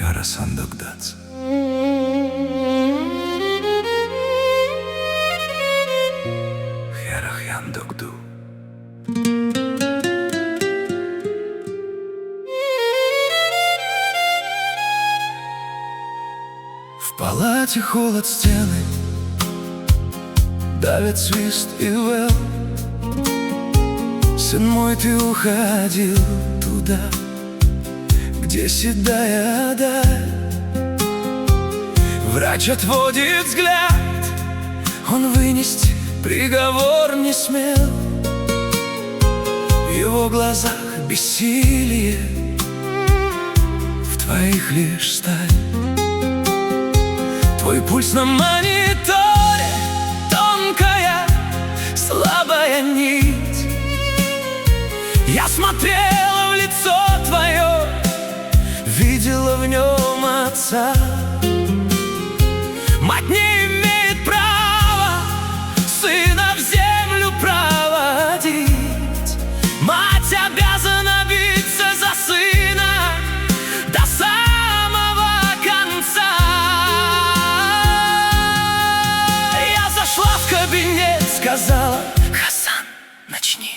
Karasan Dogdats. Херахян Догду. В палате холод стены, давит свист и вел. Сын мой, ты уходил туда, где седая даль. Врач отводит взгляд, он вынести приговор не смел. В его глазах бессилие, в твоих лишь сталь. Твой пульс на мониторе, тонкая, слабая нить. Я смотрела в лицо твое, видела в нем отца. Мать не имеет права сына в землю проводить. Мать обязана биться за сына до самого конца. Я зашла в кабинет, сказала: Хасан, начни.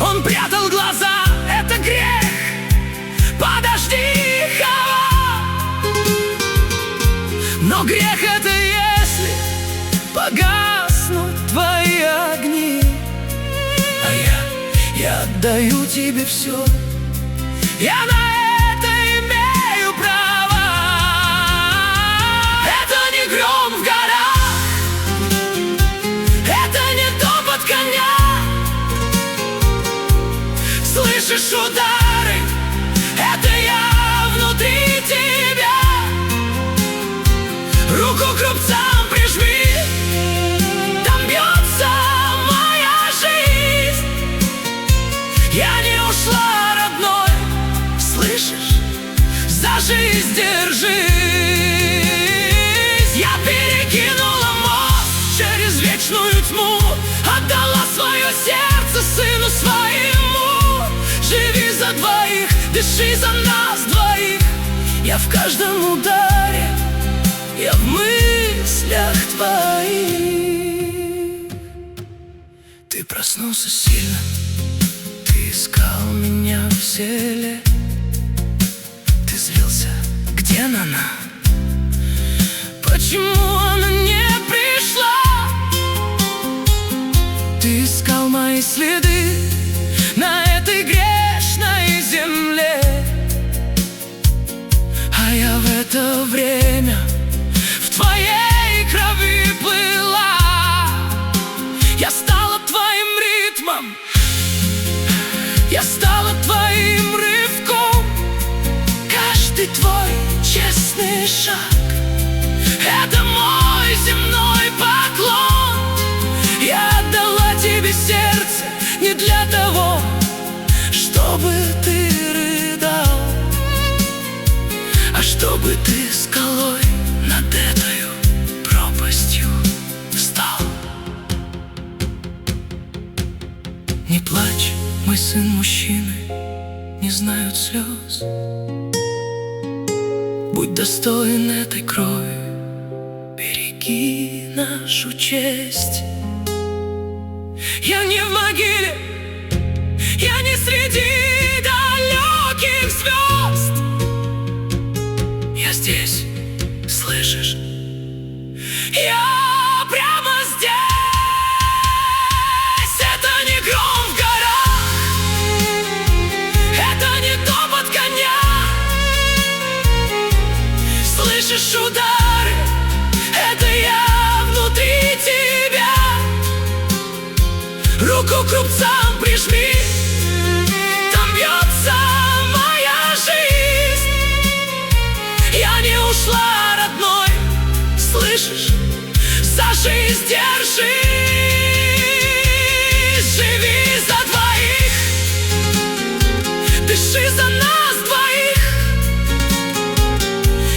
Он прятал глаза, это грех, подожди, Хава. Но грех это если погаснут твои огни. А я отдаю тебе все, я на это имею право. Это не гром в горах, это не топот коня. Слышишь удары? Это я внутри тебя. Руку к рубцам прижми, там бьется моя жизнь. Я не ушла, родной, слышишь? За жизнь держись. Я перекинула мост через вечную тьму, отдала свое сердце сыну своему. Живи за двоих, дыши за нас двоих. Я в каждом ударе, я в мыслях твоих. Ты проснулся сильно, ты искал меня в селе. Ты злился, где Нана? Почему она не пришла? Ты искал мои следы на этой грешной земле. А я в это время в твоей крови плыла. Я стала твоим ритмом, я стала твоим рывком. Каждый твой честный шаг — это мой земной поклон. Я отдала тебе сердце не для того, чтобы ты рыдал, а чтобы ты скалой над этою пропастью встал. Не плачь, мой сын, мужчины не знают слез. Будь достоин этой крови, береги нашу честь. Я не в могиле, я не среди далеких звезд. Я здесь, слышишь? Я прямо здесь. Это не гром в горах, это не топот коня. Слышишь удары? Это я внутри тебя. Руку к рубцам прижми, там бьется моя жизнь. Я не ушла, родной, слышишь? За жизнь держись. Живи за двоих, дыши за нас двоих.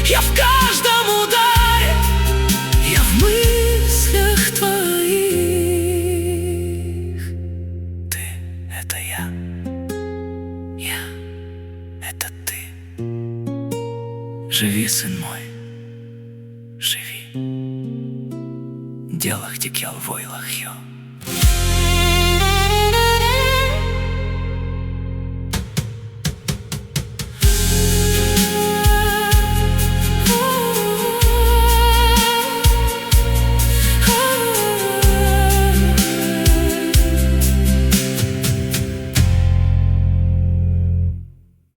Я в каждом ударе, я в мыслях твоих. Ты — это я. Живи, сын мой, живи. Делах текел войлах йо.